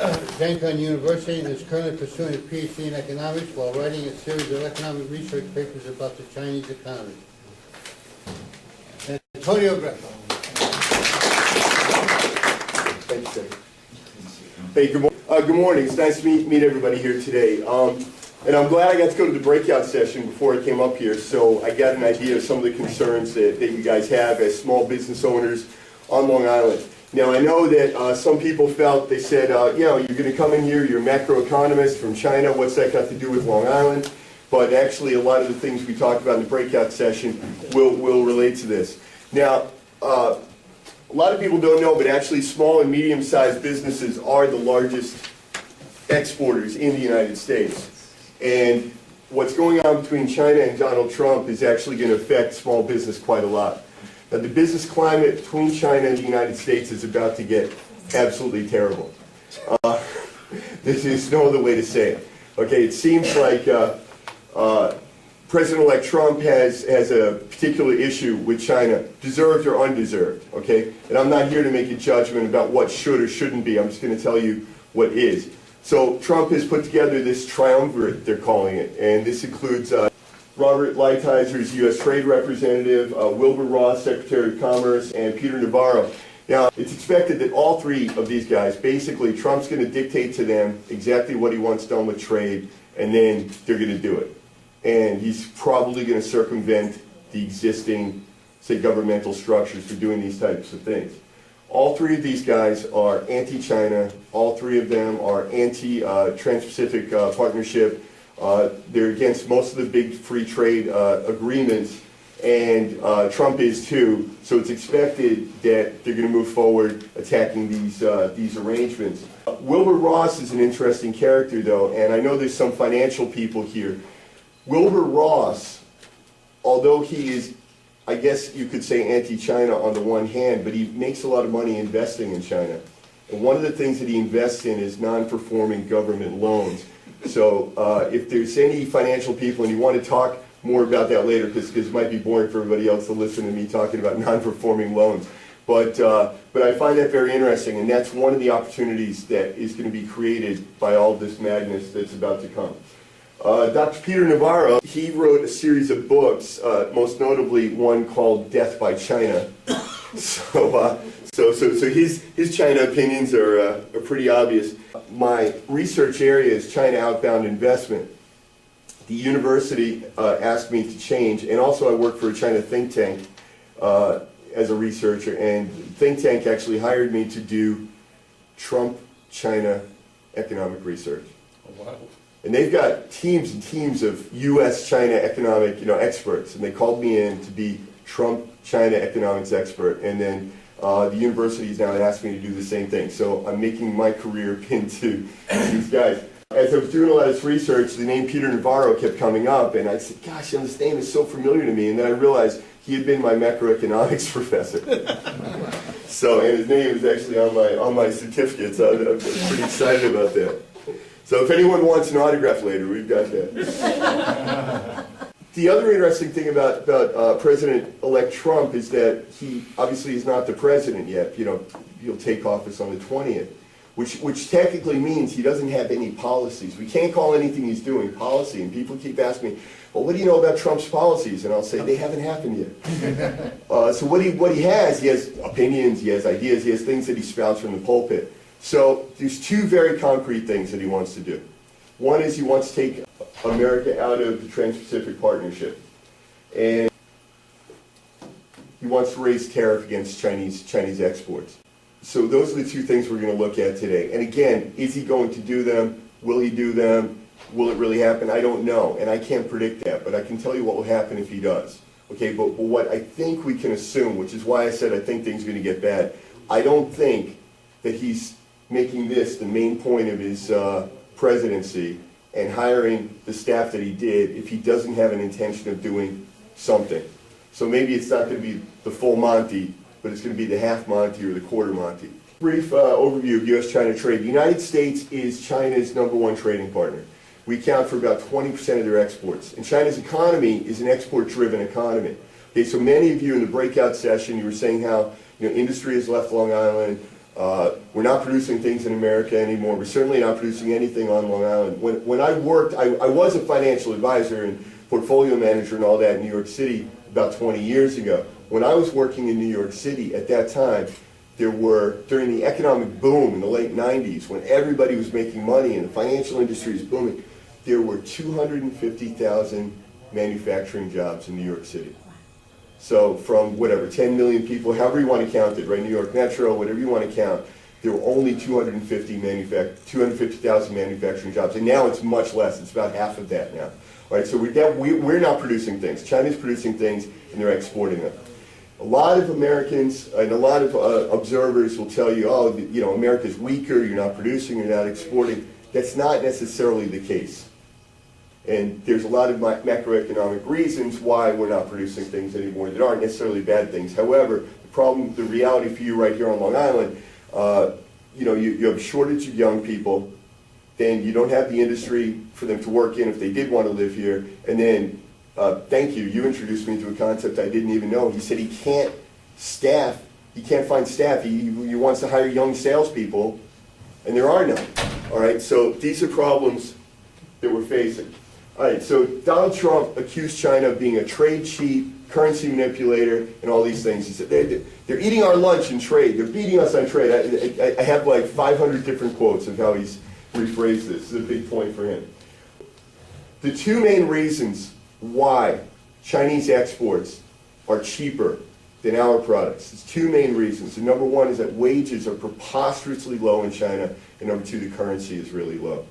Econ University and is currently pursuing a PhD in economics while writing a series of economic research papers about the Chinese economy. Antonio Graceffo. Thanks, Dave. Hey, good morning. It's nice to meet everybody here today. And I'm glad I got to go to the breakout session before I came up here, so I got an idea of some of the concerns that you guys have as small business owners on Long Island. Now, I know that some people felt, they said, you know, you're going to come in here, you're a macroeconomist from China, what's that got to do with Long Island? But actually, a lot of the things we talked about in the breakout session will relate to this. Now, a lot of people don't know, but actually small and medium-sized businesses are the largest exporters in the United States. And what's going on between China and Donald Trump is actually going to affect small business quite a lot. Now, the business climate between China and the United States is about to get absolutely terrible. There's no other way to say it. Okay, it seems like President-elect Trump has a particular issue with China, deserved or undeserved, okay? And I'm not here to make a judgment about what should or shouldn't be. I'm just going to tell you what is. So Trump has put together this triumvirate, they're calling it, and this includes Robert Lighthizer, U.S. Trade Representative, Wilbur Ross, Secretary of Commerce, and Peter Navarro. Now, it's expected that all three of these guys, basically, Trump's going to dictate to them exactly what he wants done with trade, and then they're going to do it. And he's probably going to circumvent the existing, say, governmental structures for doing these types of things. All three of these guys are anti-China. All three of them are anti-Trans-Pacific Partnership. They're against most of the big free trade agreements, and Trump is too. So it's expected that they're going to move forward attacking these arrangements. Wilbur Ross is an interesting character, though, and I know there's some financial people here. Wilbur Ross, although he is, I guess you could say anti-China on the one hand, but he makes a lot of money investing in China. And one of the things that he invests in is non-performing government loans. So if there's any financial people, and you want to talk more about that later, because it might be boring for everybody else to listen to me talking about non-performing loans. But I find that very interesting, and that's one of the opportunities that is going to be created by all this madness that's about to come. Dr. Peter Navarro, he wrote a series of books, most notably one called Death by China. So his China opinions are pretty obvious. My research area is China outbound investment. The university asked me to change, and also I work for a China think tank as a researcher, and the think tank actually hired me to do Trump-China economic research. Oh, wow. And they've got teams and teams of U.S.-China economic, experts, and they called me in to be Trump-China economics expert. And then the university is now asking me to do the same thing. So I'm making my career into these guys. As I was doing a lot of this research, the name Peter Navarro kept coming up, and I said, "Gosh, this name is so familiar to me." And then I realized he had been my macroeconomics professor. So, and his name is actually on my certificate. So I'm pretty excited about that. So if anyone wants an autograph later, we've got that. The other interesting thing about President-elect Trump is that he obviously is not the president yet. He'll take office on the 20th, which technically means he doesn't have any policies. We can't call anything he's doing policy, and people keep asking me, well, what do you know about Trump's policies? And I'll say, they haven't happened yet. So what he has opinions, he has ideas, he has things that he spouts from the pulpit. So there's two very concrete things that he wants to do. One is he wants to take America out of the Trans-Pacific Partnership, and he wants to raise tariff against Chinese exports. So those are the two things we're going to look at today. And again, is he going to do them? Will he do them? Will it really happen? I don't know, and I can't predict that, but I can tell you what will happen if he does. Okay, but what I think we can assume, which is why I said I think things are going to get bad, I don't think that he's making this the main point of his presidency and hiring the staff that he did if he doesn't have an intention of doing something. So maybe it's not going to be the full Monty, but it's going to be the half Monty or the quarter Monty. Brief overview of U.S.-China trade. The United States is China's #1 trading partner. We account for about 20% of their exports. And China's economy is an export-driven economy. Okay, so many of you in the breakout session, you were saying how industry has left Long Island, We're not producing things in America anymore. We're certainly not producing anything on Long Island. When I worked, I was a financial advisor and portfolio manager and all that in New York City about 20 years ago. When I was working in New York City at that time, there were, during the economic boom in the late 90s, when everybody was making money and the financial industry was booming, there were 250,000 manufacturing jobs in New York City. So from whatever, 10 million people, however you want to count it, right, New York Metro, whatever you want to count, there were only 250,000 manufacturing jobs. And now it's much less. It's about half of that now. All right, so we're not producing things. China's producing things, and they're exporting them. A lot of Americans and a lot of observers will tell you, oh, you know, America's weaker, you're not producing, you're not exporting. That's not necessarily the case. And there's a lot of macroeconomic reasons why we're not producing things anymore that aren't necessarily bad things. However, the reality for you right here on Long Island, you know, you have a shortage of young people, then you don't have the industry for them to work in if they did want to live here, and then, thank you, you introduced me to a concept I didn't even know. He said he can't find staff, he wants to hire young salespeople, and there are none. All right, so these are problems that we're facing. All right, so Donald Trump accused China of being a trade cheat, currency manipulator, and all these things. He said they're eating our lunch in trade. They're beating us on trade. I have like 500 different quotes of how he's rephrased this. This is a big point for him. The two main reasons why Chinese exports are cheaper than our products. There's two main reasons. And number one is that wages are preposterously low in China, and number two, the currency is really low.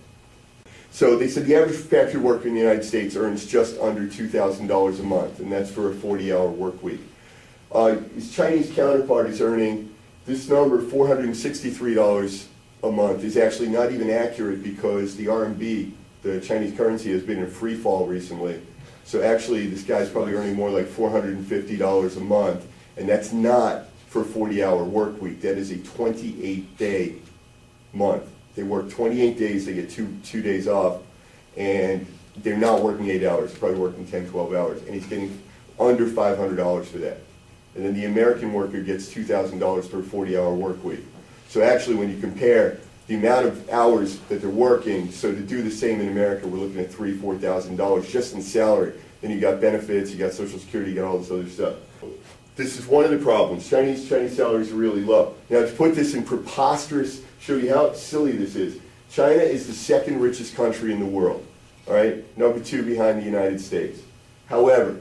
So they said the average factory worker in the United States earns just under $2,000 a month, and that's for a 40-hour work week. His Chinese counterpart is earning this number, $463 a month, is actually not even accurate because the RMB, the Chinese currency, has been in free fall recently. So actually, this guy's probably earning more like $450 a month, and that's not for a 40-hour work week. That is a 28-day month. They work 28 days, they get two days off, and they're not working 8 hours, they're probably working 10, 12 hours, and he's getting under $500 for that. And then the American worker gets $2,000 for a 40-hour work week. So actually, when you compare the amount of hours that they're working, so to do the same in America, we're looking at $3,000, $4,000 just in salary. Then you got benefits, you got Social Security, you got all this other stuff. This is one of the problems. Chinese salaries are really low. Now, to put this in preposterous, show you how silly this is. China is the second richest country in the world, all right? Number two behind the United States. However,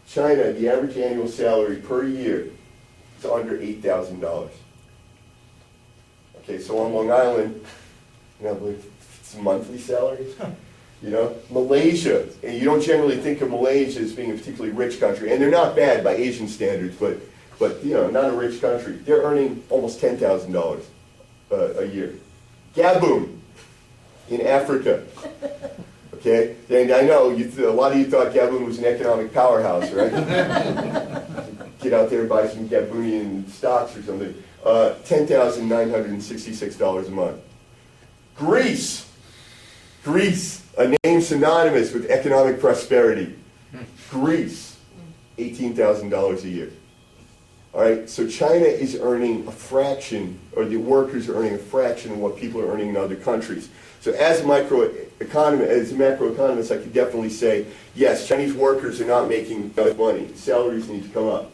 China, the average annual salary per year is under $8,000. Okay, so on Long Island, you know, it's monthly salaries. You know, Malaysia, and you don't generally think of Malaysia as being a particularly rich country, and they're not bad by Asian standards, but you know, not a rich country. They're earning almost $10,000 a year. Gabon, in Africa. Okay, and I know a lot of you thought Gabon was an economic powerhouse, right? Get out there and buy some Gabonian stocks or something. $10,966 a month. Greece, a name synonymous with economic prosperity. Greece, $18,000 a year. All right, so China is earning a fraction, or the workers are earning a fraction of what people are earning in other countries. So as a macroeconomist, I could definitely say, yes, Chinese workers are not making enough money. Salaries need to come up.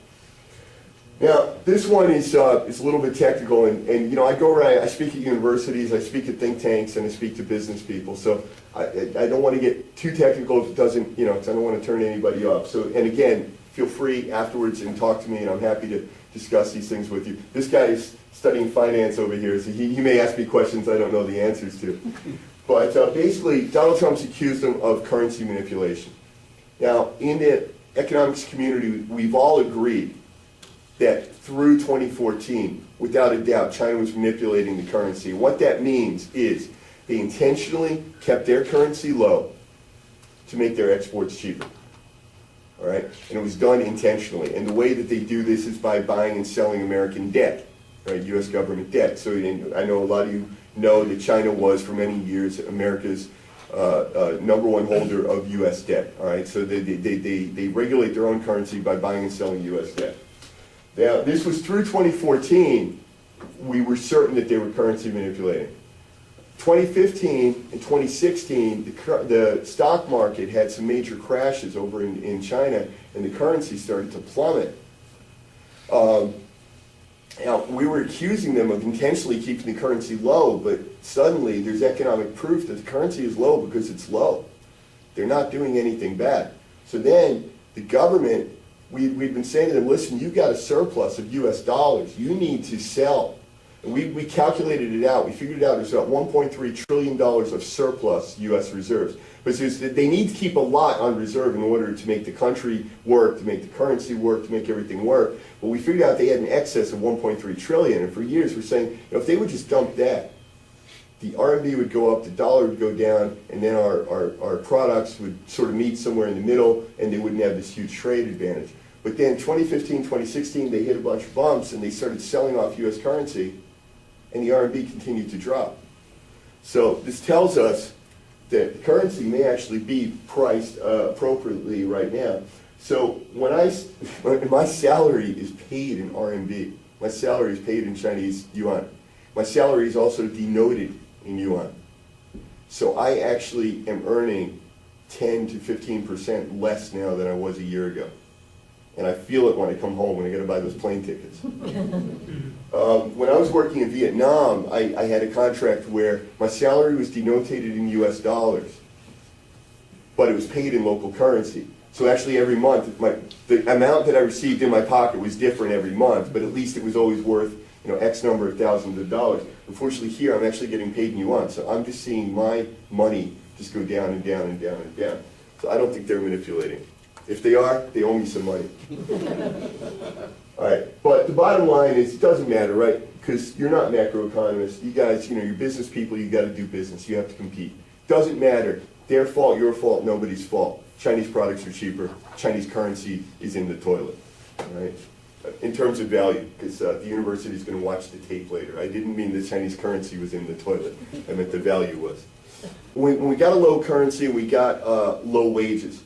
Now, this one is a little bit technical, and you know, I go around, I speak at universities, I speak at think tanks, and I speak to business people, so I don't want to get too technical if it doesn't, you know, because I don't want to turn anybody off. So, and again, feel free afterwards and talk to me, and I'm happy to discuss these things with you. This guy is studying finance over here, so he may ask me questions I don't know the answers to. But basically, Donald Trump's accused him of currency manipulation. Now, in the economics community, we've all agreed that through 2014, without a doubt, China was manipulating the currency. What that means is they intentionally kept their currency low to make their exports cheaper. All right? And it was done intentionally. And the way that they do this is by buying and selling American debt, right? U.S. government debt. So I know a lot of you know that China was, for many years, America's number one holder of U.S. debt. All right? So they regulate their own currency by buying and selling U.S. debt. Now, this was through 2014 we were certain that they were currency manipulating. 2015 and 2016, the stock market had some major crashes over in China, and the currency started to plummet. Now, we were accusing them of intentionally keeping the currency low, but suddenly there's economic proof that the currency is low because it's low. They're not doing anything bad. So then the government, we'd been saying to them, listen, you've got a surplus of US dollars. You need to sell. And we calculated it out. We figured it out. There's about $1.3 trillion of surplus US reserves. But they need to keep a lot on reserve in order to make the country work, to make the currency work, to make everything work. But we figured out they had an excess of 1.3 trillion. And for years we're saying, you know, if they would just dump that, the RMB would go up, the dollar would go down, and then our products would sort of meet somewhere in the middle, and they wouldn't have this huge trade advantage. But then 2015, 2016, they hit a bunch of bumps, and they started selling off US currency, and the RMB continued to drop. So this tells us that the currency may actually be priced appropriately right now. So when my salary is paid in RMB, my salary is paid in Chinese yuan. My salary is also denoted in yuan. So I actually am earning 10 to 15% less now than I was a year ago. And I feel it when I come home, when I got to buy those plane tickets. When I was working in Vietnam, I had a contract where my salary was denotated in US dollars, but it was paid in local currency. So actually every month, the amount that I received in my pocket was different every month, but at least it was always worth, you know, X number of thousands of dollars. Unfortunately here, I'm actually getting paid in yuan, so I'm just seeing my money just go down and down and down and down. So I don't think they're manipulating. If they are, they owe me some money. All right, but the bottom line is it doesn't matter, right? Because you're not macroeconomists. You guys, you know, you're business people, you got to do business. You have to compete. Doesn't matter. Their fault, your fault, nobody's fault. Chinese products are cheaper. Chinese currency is in the toilet, all right? In terms of value, because the university is going to watch the tape later. I didn't mean the Chinese currency was in the toilet. I meant the value was. When we got a low currency and we got low wages,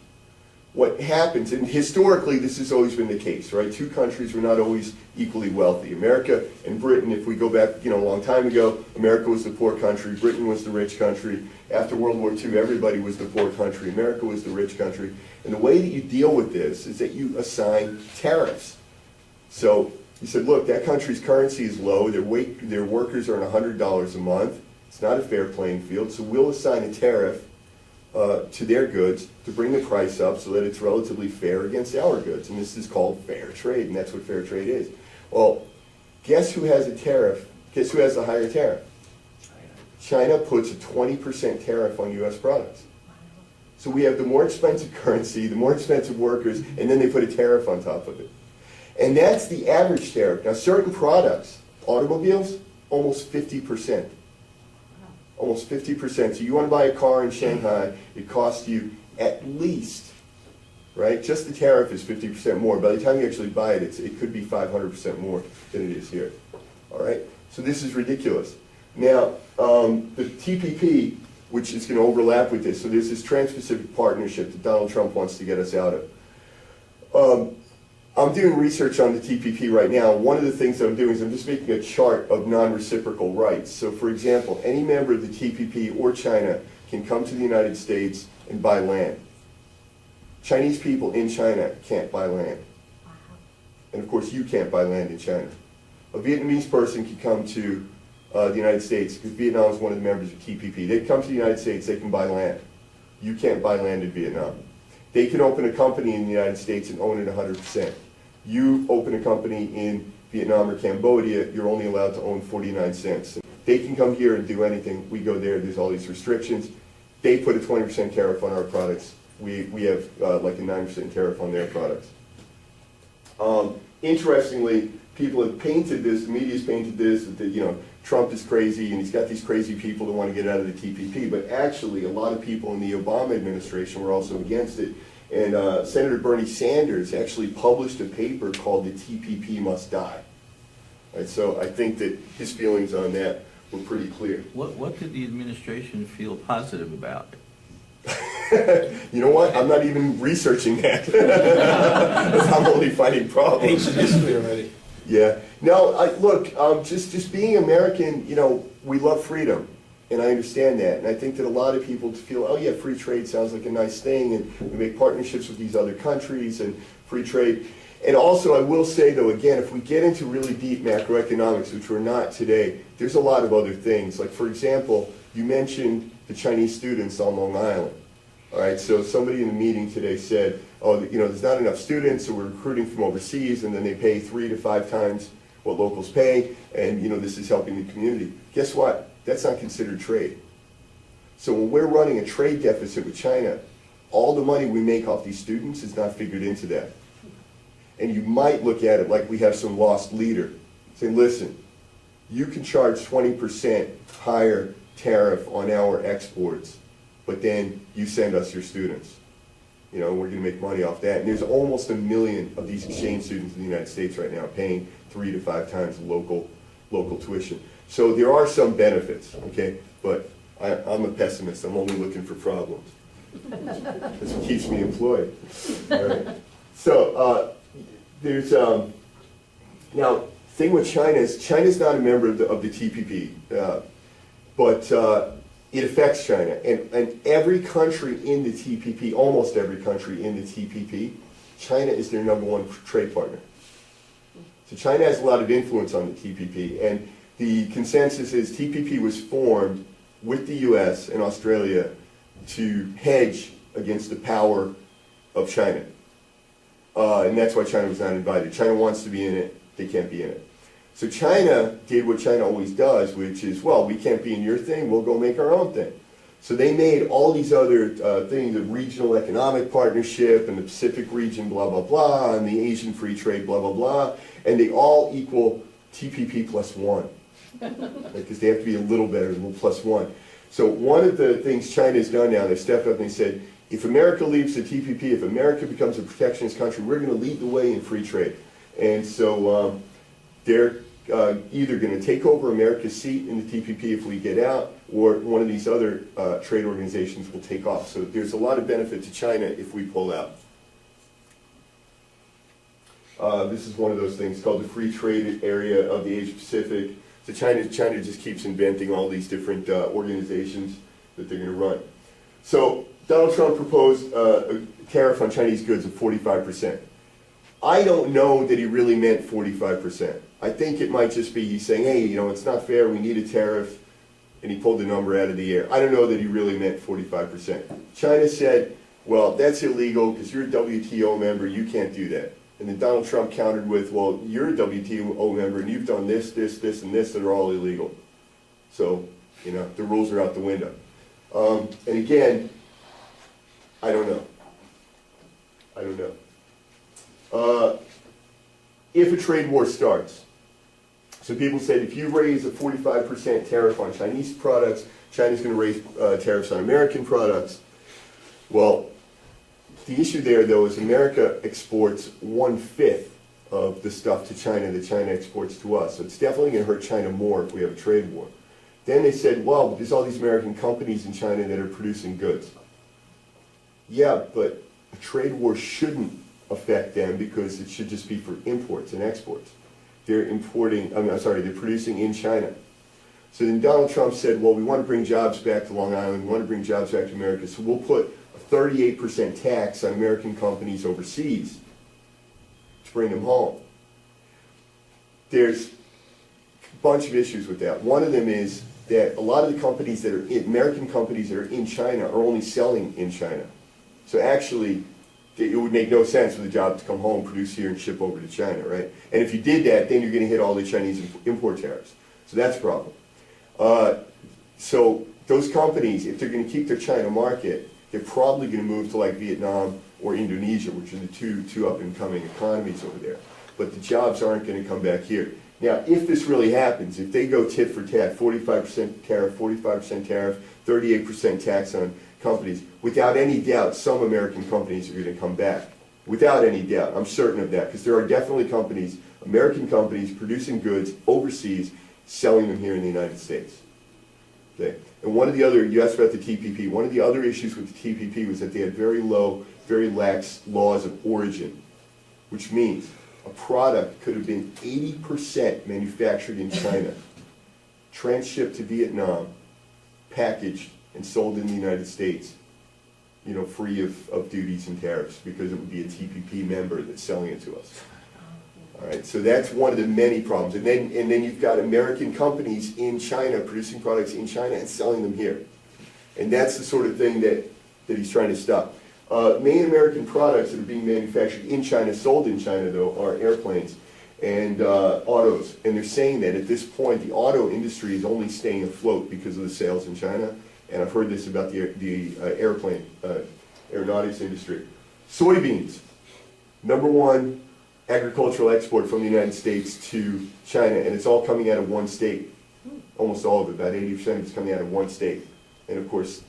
what happens, and historically this has always been the case, right? Two countries were not always equally wealthy. America and Britain, if we go back, you know, a long time ago, America was the poor country, Britain was the rich country. After World War II, everybody was the poor country, America was the rich country. And the way that you deal with this is that you assign tariffs. So you said, look, that country's currency is low, their workers earn $100 a month, it's not a fair playing field, so we'll assign a tariff to their goods to bring the price up so that it's relatively fair against our goods. And this is called fair trade, and that's what fair trade is. Well, guess who has a tariff? Guess who has the higher tariff? China puts a 20% tariff on US products. So we have the more expensive currency, the more expensive workers, and then they put a tariff on top of it. And that's the average tariff. Now certain products, automobiles, almost 50%. Almost 50%. So you want to buy a car in Shanghai, it costs you at least, right? Just the tariff is 50% more. By the time you actually buy it, it could be 500% more than it is here. All right? So this is ridiculous. Now, the TPP, which is going to overlap with this, so there's this Trans-Pacific Partnership that Donald Trump wants to get us out of. I'm doing research on the TPP right now. One of the things that I'm doing is I'm just making a chart of non-reciprocal rights. So for example, any member of the TPP or China can come to the United States and buy land. Chinese people in China can't buy land. And of course you can't buy land in China. A Vietnamese person can come to the United States because Vietnam is one of the members of TPP. They come to the United States, they can buy land. You can't buy land in Vietnam. They can open a company in the United States and own it 100%. You open a company in Vietnam or Cambodia, you're only allowed to own 49 cents. They can come here and do anything. We go there, there's all these restrictions. They put a 20% tariff on our products. We have like a 9% tariff on their products. Interestingly, people have painted this, the media's painted this, that you know, Trump is crazy and he's got these crazy people that want to get out of the TPP, but actually a lot of people in the Obama administration were also against it. And Senator Bernie Sanders actually published a paper called The TPP Must Die. Right, so I think that his feelings on that were pretty clear. What did the administration feel positive about? You know what? I'm not even researching that. I'm only finding problems. Ancient history already. Yeah, No, look, just being American, you know, we love freedom, and I understand that. And I think that a lot of people feel, oh yeah, free trade sounds like a nice thing, and we make partnerships with these other countries and free trade. And also, I will say though, again, if we get into really deep macroeconomics, which we're not today, there's a lot of other things. Like for example, you mentioned the Chinese students on Long Island. All right, so somebody in the meeting today said, oh, you know, there's not enough students, so we're recruiting from overseas, and then they pay 3 to 5 times what locals pay, and you know, this is helping the community. Guess what? That's not considered trade. So when we're running a trade deficit with China, all the money we make off these students is not figured into that. And you might look at it like we have some lost leader. Say, listen, you can charge 20% higher tariff on our exports, but then you send us your students. You know, we're going to make money off that. And there's almost 1 million of these exchange students in the United States right now paying 3 to 5 times local tuition. So there are some benefits, okay? But I'm a pessimist. I'm only looking for problems. That's what keeps me employed. All right. So there's now thing with China is China's not a member of the TPP, but it affects China, and every country in the TPP, almost every country in the TPP, China is their #1 trade partner. So China has a lot of influence on the TPP, and the consensus is TPP was formed with the US and Australia to hedge against the power of China. And that's why China was not invited. China wants to be in it, they can't be in it. So China did what China always does, which is, well, we can't be in your thing, we'll go make our own thing. So they made all these other things, the regional economic partnership and the Pacific region, blah, blah, blah, and the Asian free trade, blah, blah, blah, and they all equal TPP +1. Because they have to be a little better than +1. So one of the things China's done now, they stepped up and they said, if America leaves the TPP, if America becomes a protectionist country, we're going to lead the way in free trade. And so they're either going to take over America's seat in the TPP if we get out, or one of these other trade organizations will take off. So there's a lot of benefit to China if we pull out. This is one of those things called the free trade area of the Asia Pacific. So China just keeps inventing all these different organizations that they're going to run. So Donald Trump proposed a tariff on Chinese goods of 45%. I don't know that he really meant 45%. I think it might just be he's saying, hey, you know, it's not fair, we need a tariff, and he pulled the number out of the air. I don't know that he really meant 45%. China said, well, that's illegal because you're a WTO member, you can't do that. And then Donald Trump countered with, well, you're a WTO member and you've done this, this, this, and this that are all illegal. So, you know, the rules are out the window. And again, I don't know. I don't know. If a trade war starts, so people said if you raise a 45% tariff on Chinese products, China's going to raise tariffs on American products. Well, the issue there, though, is America exports 1/5 of the stuff to China that China exports to us. So it's definitely going to hurt China more if we have a trade war. Then they said, well, there's all these American companies in China that are producing goods. Yeah, but a trade war shouldn't affect them because it should just be for imports and exports. They're they're producing in China. So then Donald Trump said, well, we want to bring jobs back to Long Island, we want to bring jobs back to America, so we'll put a 38% tax on American companies overseas to bring them home. There's a bunch of issues with that. One of them is that a lot of the companies that are American companies that are in China are only selling in China. So actually, it would make no sense for the job to come home, produce here, and ship over to China, right? And if you did that, then you're going to hit all the Chinese import tariffs. So that's a problem. So those companies, if they're going to keep their China market, they're probably going to move to like Vietnam or Indonesia, which are the two up-and-coming economies over there. But the jobs aren't going to come back here. Now, if this really happens, if they go tit for tat, 45% tariff, 38% tax on companies, without any doubt, some American companies are going to come back. Without any doubt, I'm certain of that, because there are definitely companies, American companies, producing goods overseas, selling them here in the United States. Okay. And one of the other, you asked about the TPP, one of the other issues with the TPP was that they had very low, very lax laws of origin, which means a product could have been 80% manufactured in China, transshipped to Vietnam, packaged, and sold in the United States, you know, free of duties and tariffs, because it would be a TPP member that's selling it to us. All right, so that's one of the many problems. And then you've got American companies in China producing products in China and selling them here. And that's the sort of thing that he's trying to stop. Main American products that are being manufactured in China, sold in China though, are airplanes and autos. And they're saying that at this point the auto industry is only staying afloat because of the sales in China. And I've heard this about the aeronautics industry. Soybeans, #1 agricultural export from the United States to China, and it's all coming out of one state. Almost all of it, about 80% of it's coming out of one state. And of course,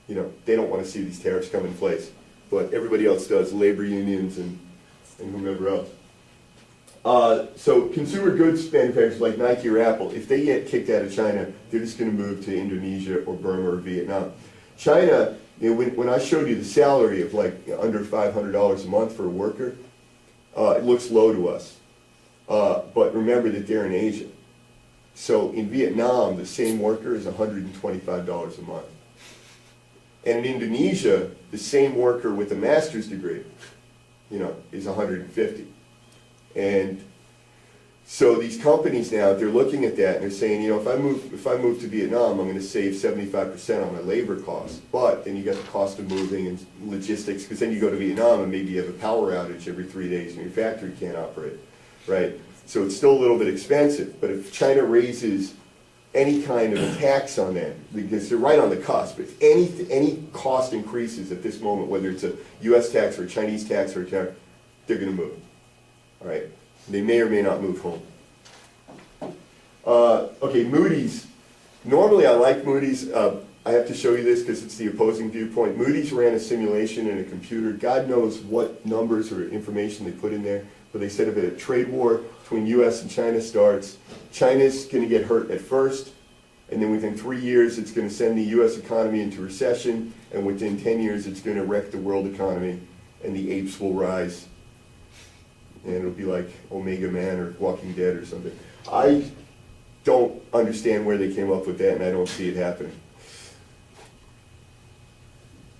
you know, they don't want to see these tariffs come in place, but everybody else does, labor unions and whomever else. So consumer goods manufacturers like Nike or Apple, if they get kicked out of China, they're just going to move to Indonesia or Burma or Vietnam. China, you know, when I showed you the salary of like under $500 a month for a worker, it looks low to us. But remember that they're in Asia. So in Vietnam, the same worker is $125 a month. And in Indonesia, the same worker with a master's degree, you know, is $150. And so these companies now, they're looking at that and they're saying, you know, if I move to Vietnam, I'm going to save 75% on my labor costs. But then you got the cost of moving and logistics, because then you go to Vietnam and maybe you have a power outage every 3 days and your factory can't operate, right? So it's still a little bit expensive. But if China raises any kind of a tax on that, because they're right on the cusp, if any cost increases at this moment, whether it's a U.S. tax or a Chinese tax or a tariff, they're going to move. All right, they may or may not move home. Okay, Moody's. Normally I like Moody's. I have to show you this because it's the opposing viewpoint. Moody's ran a simulation in a computer. God knows what numbers or information they put in there, but they said if a trade war between U.S. and China starts, China's going to get hurt at first, and then within 3 years it's going to send the U.S. economy into recession, and within 10 years it's going to wreck the world economy, and the apes will rise. And it'll be like Omega Man or Walking Dead or something. I don't understand where they came up with that, and I don't see it happening.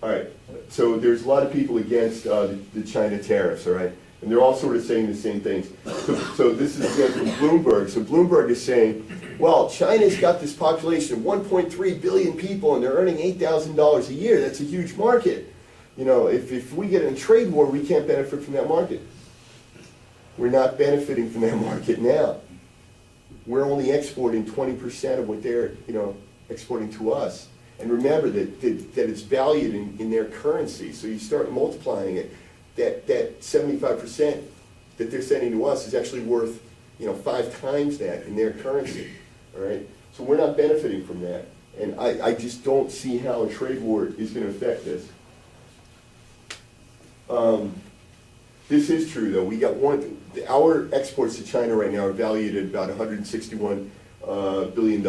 All right, so there's a lot of people against the China tariffs, all right? And they're all sort of saying the same things. So this is again from Bloomberg. So Bloomberg is saying, well, China's got this population of 1.3 billion people, and they're earning $8,000 a year. That's a huge market. You know, if we get in a trade war, we can't benefit from that market. We're not benefiting from that market now. We're only exporting 20% of what they're, you know, exporting to us. And remember that it's valued in their currency. So you start multiplying it. That 75% that they're sending to us is actually worth, you know, 5 times that in their currency. All right. So we're not benefiting from that. And I just don't see how a trade war is going to affect this. This is true, though. We got our exports to China right now are valued at about $161 billion.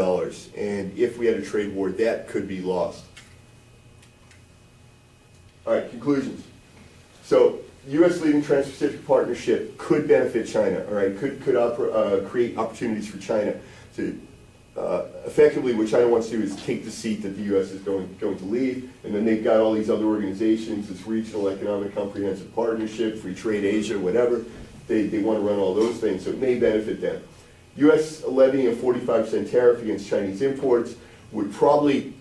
And if we had a trade war, that could be lost. All right, conclusions. So, U.S. leading Trans-Pacific Partnership could benefit China, all right, could create opportunities for China to, effectively what China wants to do is take the seat that the U.S. is going to leave, and then they've got all these other organizations, this Regional Economic Comprehensive Partnership, Free Trade Asia, whatever. They want to run all those things, so it may benefit them. U.S. levying a 45% tariff against Chinese imports would probably,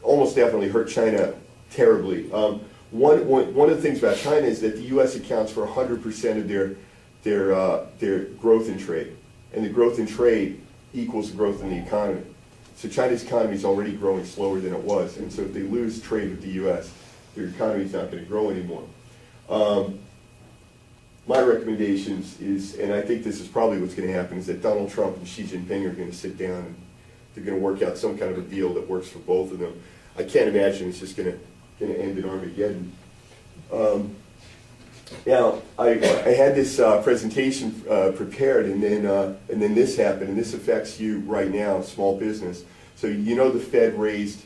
almost definitely hurt China terribly. One of the things about China is that the U.S. accounts for 100% of their growth in trade, and the growth in trade equals the growth in the economy. So China's economy is already growing slower than it was, and so if they lose trade with the U.S., their economy is not going to grow anymore. My recommendations is, and I think this is probably what's going to happen, is that Donald Trump and Xi Jinping are going to sit down and they're going to work out some kind of a deal that works for both of them. I can't imagine it's just going to end in Armageddon. Now, I had this presentation prepared, and then this happened, and this affects you right now, small business. So you know the Fed raised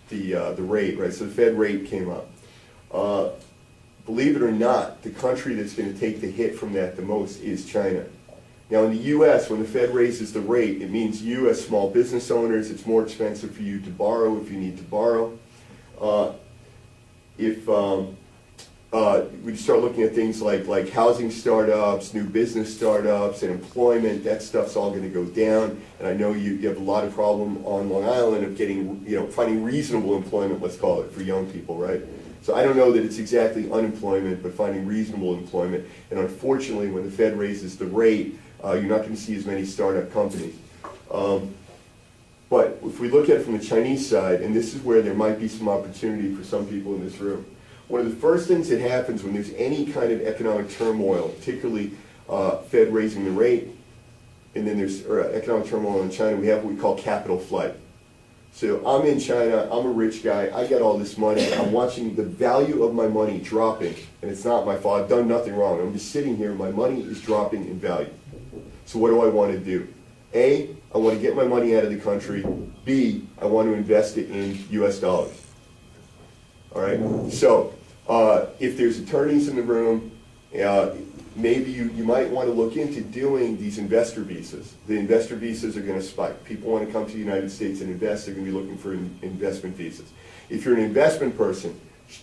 the rate, right? So the Fed rate came up. believe it or not, the country that's going to take the hit from that the most is China. Now in the U.S., when the Fed raises the rate, it means you as small business owners, it's more expensive for you to borrow if you need to borrow. We start looking at things like housing startups, new business startups, and employment, that stuff's all going to go down. And I know you have a lot of problem on Long Island of getting, finding reasonable employment, let's call it, for young people, right? So I don't know that it's exactly unemployment, but finding reasonable employment. And unfortunately, when the Fed raises the rate, you're not going to see as many startup companies. But if we look at it from the Chinese side, and this is where there might be some opportunity for some people in this room, one of the first things that happens when there's any kind of economic turmoil, particularly Fed raising the rate, and then there's economic turmoil in China, we have what we call capital flight. So I'm in China, I'm a rich guy, I got all this money, I'm watching the value of my money dropping, and it's not my fault, I've done nothing wrong, I'm just sitting here, my money is dropping in value. So what do I want to do? A, I want to get my money out of the country. B, I want to invest it in US dollars. All right, so if there's attorneys in the room, maybe you might want to look into doing these investor visas. The investor visas are going to spike. People want to come to the United States and invest, they're going to be looking for investment visas. If you're an investment person,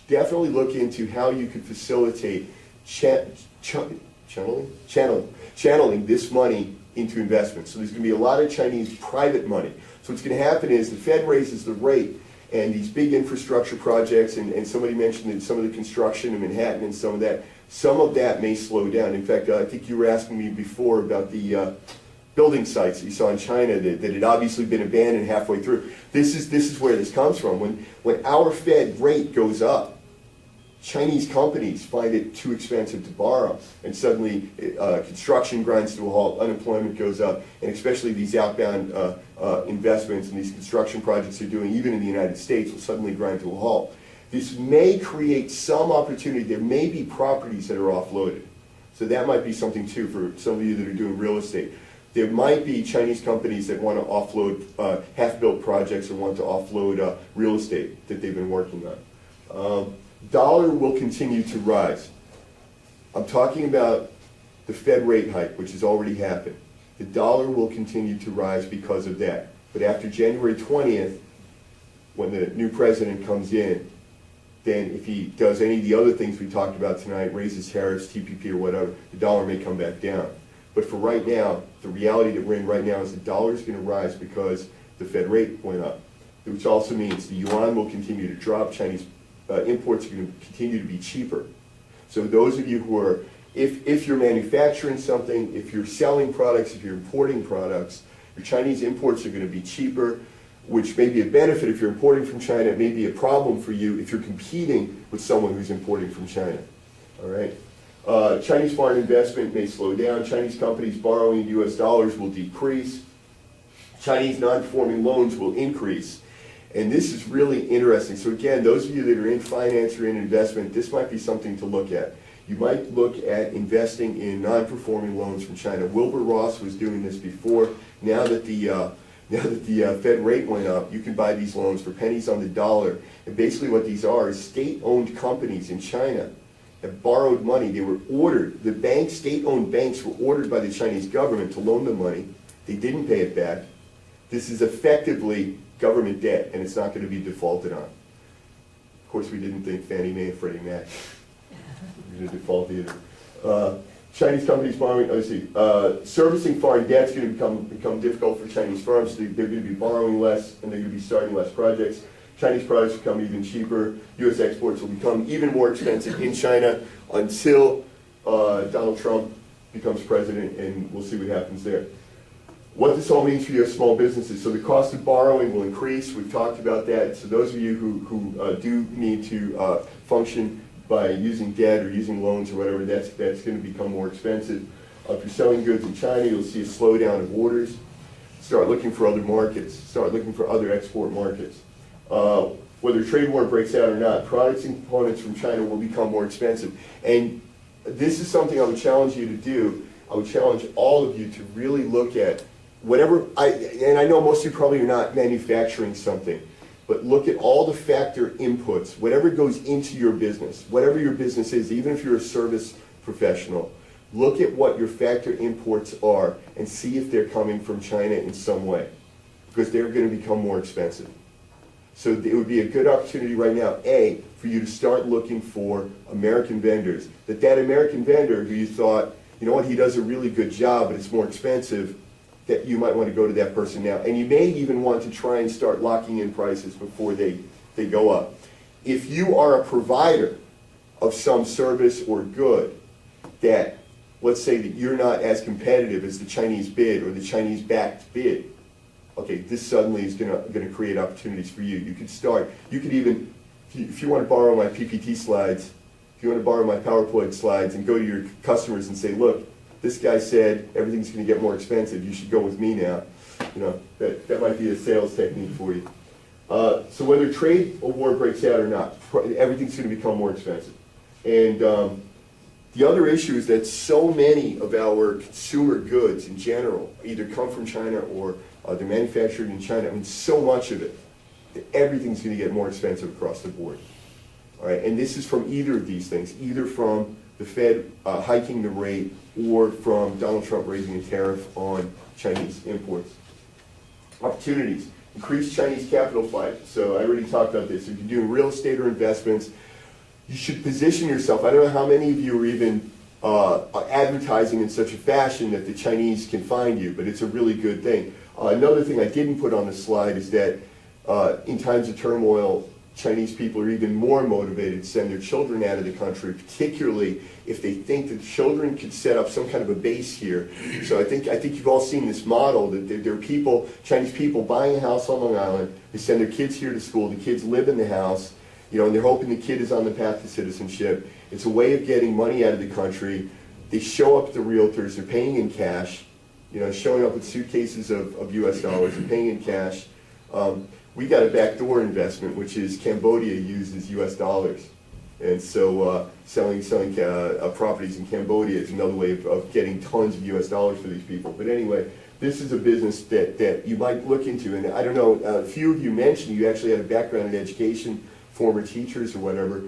definitely look into how you could facilitate channeling this money into investments. So there's going to be a lot of Chinese private money. So what's going to happen is the Fed raises the rate, and these big infrastructure projects, and somebody mentioned that some of the construction in Manhattan and some of that may slow down. In fact, I think you were asking me before about the building sites that you saw in China that had obviously been abandoned halfway through. This is where this comes from. When our Fed rate goes up, Chinese companies find it too expensive to borrow, and suddenly construction grinds to a halt, unemployment goes up, and especially these outbound investments and these construction projects they're doing, even in the United States, will suddenly grind to a halt. This may create some opportunity. There may be properties that are offloaded. So that might be something too for some of you that are doing real estate. There might be Chinese companies that want to offload half-built projects or want to offload real estate that they've been working on. Dollar will continue to rise. I'm talking about the Fed rate hike, which has already happened. The dollar will continue to rise because of that. But after January 20th, when the new president comes in, then if he does any of the other things we talked about tonight, raises tariffs, TPP or whatever, the dollar may come back down. But for right now, the reality that we're in right now is the dollar is going to rise because the Fed rate went up, which also means the yuan will continue to drop, Chinese imports are going to continue to be cheaper. So those of you who are, if you're manufacturing something, if you're selling products, if you're importing products, your Chinese imports are going to be cheaper, which may be a benefit if you're importing from China. It may be a problem for you if you're competing with someone who's importing from China. All right. Chinese foreign investment may slow down. Chinese companies borrowing in US dollars will decrease. Chinese non-performing loans will increase. And this is really interesting. So again, those of you that are in finance or in investment, this might be something to look at. You might look at investing in non-performing loans from China. Wilbur Ross was doing this before. Now that the Fed rate went up, you can buy these loans for pennies on the dollar. And basically what these are is state-owned companies in China have borrowed money. They were ordered, the banks, state-owned banks were ordered by the Chinese government to loan them money. They didn't pay it back. This is effectively government debt, and it's not going to be defaulted on. Of course, we didn't think Fannie Mae and Freddie Mac were going to default either. Chinese companies borrowing, servicing foreign debt is going to become difficult for Chinese firms. They're going to be borrowing less, and they're going to be starting less projects. Chinese products become even cheaper. U.S. exports will become even more expensive in China until Donald Trump becomes president, and we'll see what happens there. What this all means for your small businesses. So the cost of borrowing will increase. We've talked about that. So those of you who do need to function by using debt or using loans or whatever, that's going to become more expensive. If you're selling goods in China, you'll see a slowdown of orders. Start looking for other markets. Start looking for other export markets. Whether a trade war breaks out or not, products and components from China will become more expensive. And this is something I would challenge you to do. I would challenge all of you to really look at whatever, and I know most of you probably are not manufacturing something, but look at all the factor inputs, whatever goes into your business, whatever your business is, even if you're a service professional, look at what your factor imports are and see if they're coming from China in some way, because they're going to become more expensive. So it would be a good opportunity right now, A, for you to start looking for American vendors. That American vendor who you thought, you know what, he does a really good job, but it's more expensive, that you might want to go to that person now. And you may even want to try and start locking in prices before they go up. If you are a provider of some service or good that, let's say that you're not as competitive as the Chinese bid or the Chinese backed bid, okay, this suddenly is going to create opportunities for you. You could even, if you want to borrow my PPT slides, if you want to borrow my PowerPoint slides and go to your customers and say, look, this guy said everything's going to get more expensive, you should go with me now. You know, that might be a sales technique for you. So whether trade or war breaks out or not, everything's going to become more expensive. And the other issue is that so many of our consumer goods in general either come from China or they're manufactured in China. I mean, so much of it, that everything's going to get more expensive across the board. All right, and this is from either of these things, either from the Fed hiking the rate or from Donald Trump raising a tariff on Chinese imports. Opportunities. Increase Chinese capital flight. So I already talked about this. If you're doing real estate or investments, you should position yourself. I don't know how many of you are even advertising in such a fashion that the Chinese can find you, but it's a really good thing. Another thing I didn't put on the slide is that in times of turmoil, Chinese people are even more motivated to send their children out of the country, particularly if they think that children could set up some kind of a base here. So I think you've all seen this model, that there are people, Chinese people buying a house on Long Island, they send their kids here to school, the kids live in the house, you know, and they're hoping the kid is on the path to citizenship. It's a way of getting money out of the country. They show up at the realtors, they're paying in cash, you know, showing up with suitcases of US dollars and paying in cash. We got a backdoor investment, which is Cambodia uses US dollars. And so selling properties in Cambodia is another way of getting tons of US dollars for these people. But anyway, this is a business that you might look into. And I don't know, a few of you mentioned you actually had a background in education, former teachers or whatever.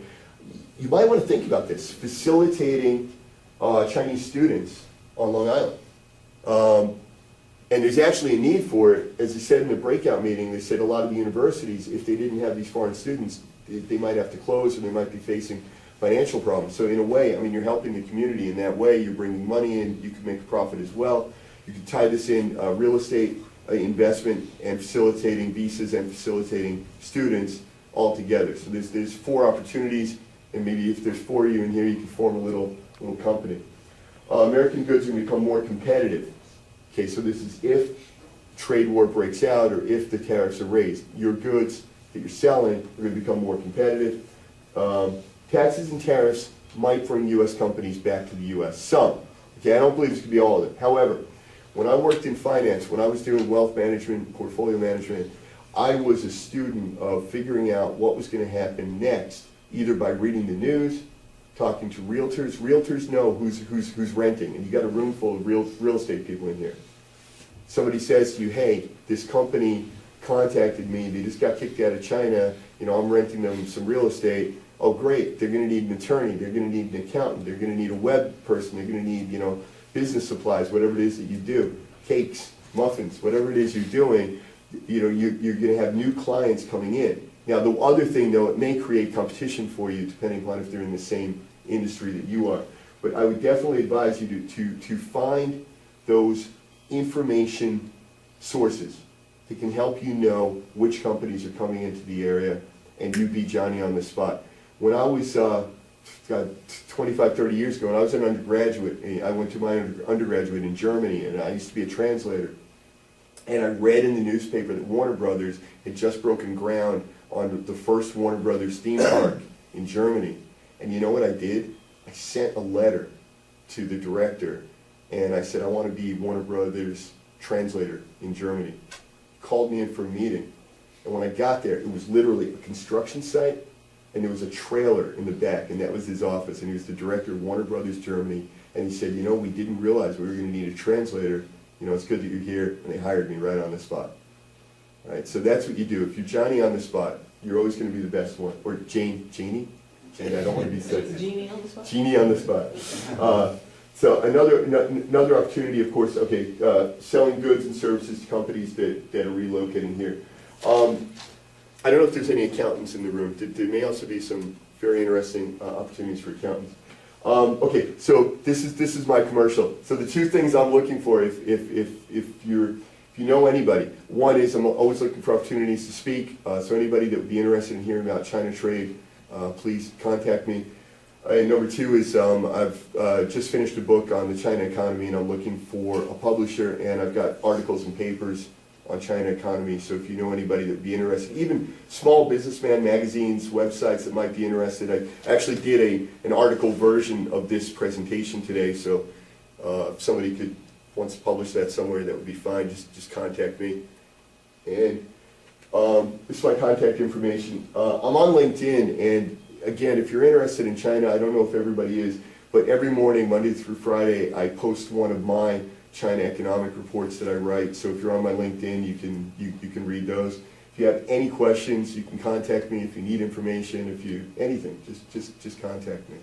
You might want to think about this, facilitating Chinese students on Long Island. And there's actually a need for it. As I said in the breakout meeting, they said a lot of the universities, if they didn't have these foreign students, they might have to close or they might be facing financial problems. So in a way, I mean, you're helping the community in that way. You're bringing money in. You can make a profit as well. You can tie this in real estate investment and facilitating visas and facilitating students all together. So there's 4 opportunities, and maybe if there's 4 of you in here, you can form a little company. American goods are going to become more competitive. Okay, so this is if trade war breaks out or if the tariffs are raised. Your goods that you're selling are going to become more competitive. Taxes and tariffs might bring U.S. companies back to the U.S. Some. Okay, I don't believe this could be all of it. However, when I worked in finance, when I was doing wealth management, portfolio management, I was a student of figuring out what was going to happen next, either by reading the news, talking to realtors. Realtors know who's renting, and you got a room full of real estate people in here. Somebody says to you, hey, this company contacted me, they just got kicked out of China, you know, I'm renting them some real estate. Oh great, they're going to need an attorney, they're going to need an accountant, they're going to need a web person, they're going to need, you know, business supplies, whatever it is that you do, cakes, muffins, whatever it is you're doing, you know, you're going to have new clients coming in. Now the other thing though, it may create competition for you depending upon if they're in the same industry that you are. But I would definitely advise you to find those information sources that can help you know which companies are coming into the area and you be Johnny on the spot. When I was 25, 30 years ago, when I was an undergraduate, I went to my undergraduate in Germany, and I used to be a translator. And I read in the newspaper that Warner Brothers had just broken ground on the first Warner Brothers theme park in Germany. And you know what I did? I sent a letter to the director, and I said, I want to be Warner Brothers translator in Germany. He called me in for a meeting. And when I got there, it was literally a construction site, and there was a trailer in the back, and that was his office, and he was the director of Warner Brothers Germany. And he said, you know, we didn't realize we were going to need a translator. You know, it's good that you're here, and they hired me right on the spot. Right, so that's what you do. If you're Johnny on the spot, you're always going to be the best one. Or Janie? Janie, I don't want to be sexy. Genie on the spot? Genie on the spot. So another opportunity, of course, okay, selling goods and services to companies that are relocating here. I don't know if there's any accountants in the room. There may also be some very interesting opportunities for accountants. Okay, so this is my commercial. So the two things I'm looking for, if you know anybody, one is I'm always looking for opportunities to speak. So anybody that would be interested in hearing about China trade, please contact me. And number two is I've just finished a book on the China economy, and I'm looking for a publisher, and I've got articles and papers on China economy. So if you know anybody that would be interested, even small businessman magazines, websites that might be interested. I actually did an article version of this presentation today, so if somebody wants to publish that somewhere, that would be fine. Just contact me. And this is my contact information. I'm on LinkedIn, and again, if you're interested in China, I don't know if everybody is, but every morning, Monday through Friday, I post one of my China economic reports that I write. So if you're on my LinkedIn, you can read those. If you have any questions, you can contact me. If you need information, anything, just contact me.